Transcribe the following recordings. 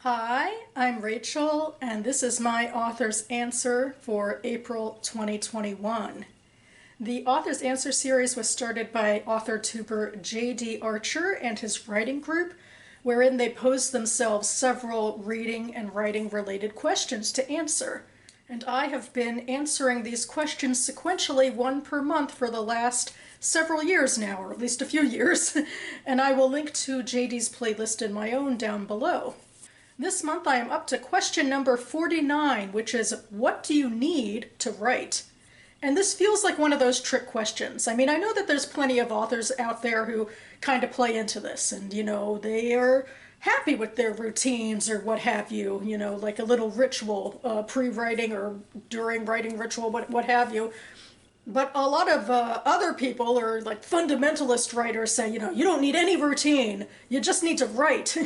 Hi, I'm Rachel, and this is my author's answer for April 2021. The author's answer series was started by author tuber J.D. Archer and his writing group, wherein they posed themselves several reading and writing related questions to answer. And I have been answering these questions sequentially, one per month, for the last several years now, or at least a few years, and I will link to JD's playlist in my own down below. This month I am up to question number 49, which is, what do you need to write? And this feels like one of those trick questions. I mean, I know that there's plenty of authors out there who kind of play into this, and, they are happy with their routines or what have you, like a little ritual, pre-writing or during writing ritual, what have you. But a lot of other people, or like fundamentalist writers, say, you don't need any routine, you just need to write.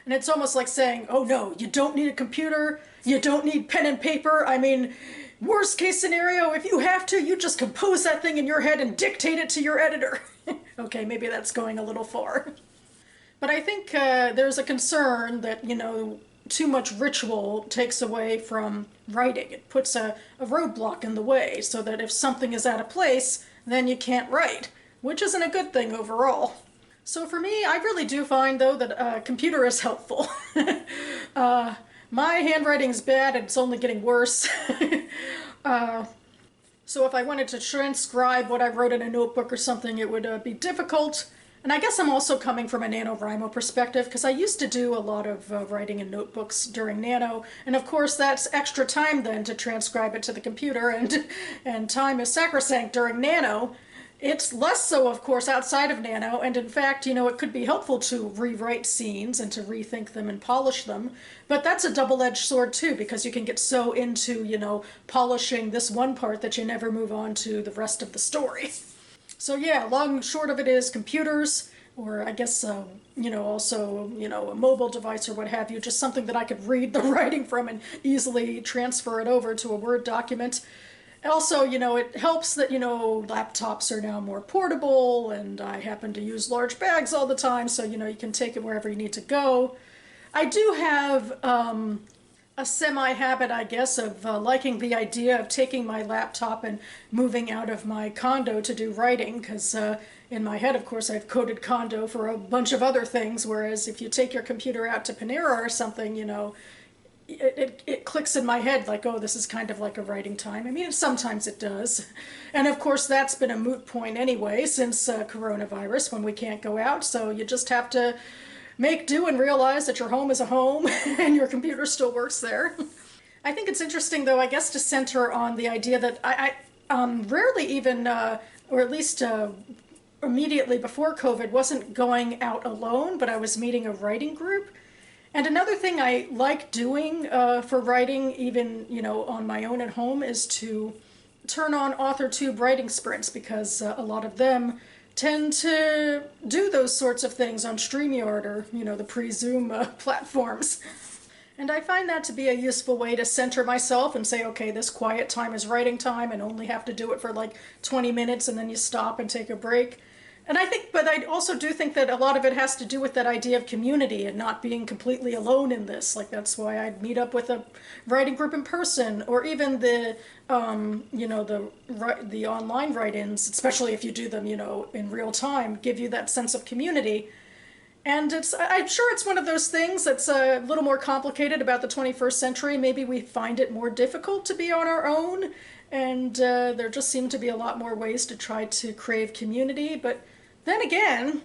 And it's almost like saying, oh no, you don't need a computer, you don't need pen and paper. I mean, worst case scenario, if you have to, you just compose that thing in your head and dictate it to your editor. Okay, maybe that's going a little far. But I think there's a concern that, too much ritual takes away from writing. It puts a roadblock in the way so that if something is out of place, then you can't write, which isn't a good thing overall. So for me, I really do find, though, that a computer is helpful. My handwriting's bad and it's only getting worse. So if I wanted to transcribe what I wrote in a notebook or something, it would be difficult. And I guess I'm also coming from a NaNoWriMo perspective, because I used to do a lot of writing in notebooks during Nano, and of course that's extra time then to transcribe it to the computer, and time is sacrosanct during Nano. It's less so, of course, outside of Nano, and in fact, it could be helpful to rewrite scenes and to rethink them and polish them, but that's a double-edged sword too, because you can get so into, polishing this one part that you never move on to the rest of the story. So yeah, long and short of it is computers, or I guess, also, a mobile device or what have you, just something that I could read the writing from and easily transfer it over to a Word document. Also, it helps that, laptops are now more portable, and I happen to use large bags all the time, so, you can take it wherever you need to go. I do have a semi-habit, I guess, of liking the idea of taking my laptop and moving out of my condo to do writing, because in my head, of course, I've coded condo for a bunch of other things, whereas if you take your computer out to Panera or something, it clicks in my head like, oh, this is kind of like a writing time. I mean, sometimes it does. And of course, that's been a moot point anyway since coronavirus, when we can't go out, so you just have to make do and realize that your home is a home and your computer still works there. I think it's interesting, though, I guess, to center on the idea that I rarely even, or at least immediately before COVID, wasn't going out alone, but I was meeting a writing group. And another thing I like doing for writing, even, on my own at home, is to turn on AuthorTube writing sprints, because a lot of them tend to do those sorts of things on StreamYard or, the pre-Zoom platforms. And I find that to be a useful way to center myself and say, okay, this quiet time is writing time, and only have to do it for like 20 minutes, and then you stop and take a break. And but I also do think that a lot of it has to do with that idea of community and not being completely alone in this. Like, that's why I'd meet up with a writing group in person, or even the online write-ins, especially if you do them, in real time, give you that sense of community. And I'm sure it's one of those things that's a little more complicated about the 21st century. Maybe we find it more difficult to be on our own, and there just seem to be a lot more ways to try to crave community. But then again,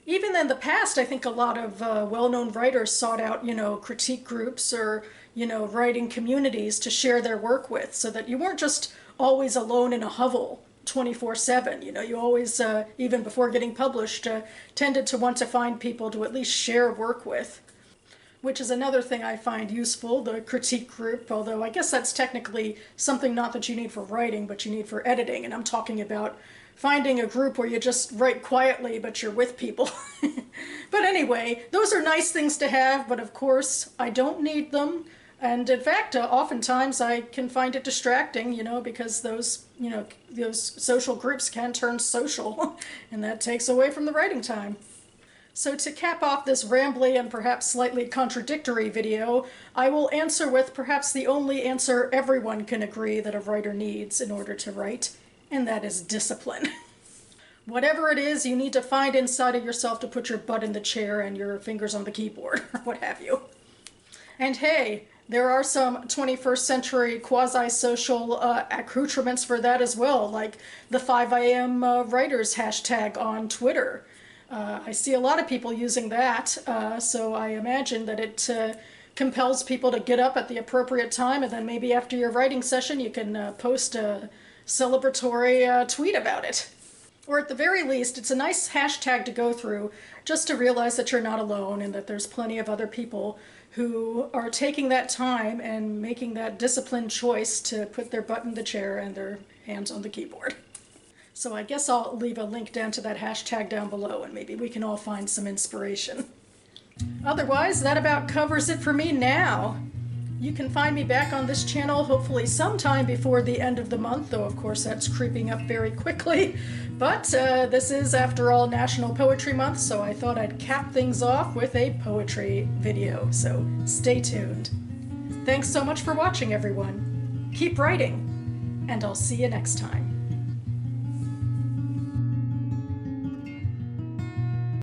even in the past, I think a lot of well-known writers sought out, critique groups or, writing communities to share their work with, so that you weren't just always alone in a hovel 24/7. You always, even before getting published, tended to want to find people to at least share work with, which is another thing I find useful, the critique group, although I guess that's technically something not that you need for writing, but you need for editing, and I'm talking about finding a group where you just write quietly, but you're with people. But anyway, those are nice things to have, but of course, I don't need them. And in fact, oftentimes I can find it distracting, because those social groups can turn social, and that takes away from the writing time. So to cap off this rambly and perhaps slightly contradictory video, I will answer with perhaps the only answer everyone can agree that a writer needs in order to write, and that is discipline. Whatever it is, you need to find inside of yourself to put your butt in the chair and your fingers on the keyboard, or what have you. And hey, there are some 21st century quasi-social accoutrements for that as well, like the 5 a.m. Writers hashtag on Twitter. I see a lot of people using that, so I imagine that it compels people to get up at the appropriate time, and then maybe after your writing session you can post a celebratory tweet about it. Or at the very least, it's a nice hashtag to go through just to realize that you're not alone and that there's plenty of other people who are taking that time and making that disciplined choice to put their butt in the chair and their hands on the keyboard. So I guess I'll leave a link down to that hashtag down below and maybe we can all find some inspiration. Otherwise, that about covers it for me now. You can find me back on this channel hopefully sometime before the end of the month, though of course that's creeping up very quickly. But this is, after all, National Poetry Month, so I thought I'd cap things off with a poetry video, so stay tuned. Thanks so much for watching, everyone. Keep writing, and I'll see you next time.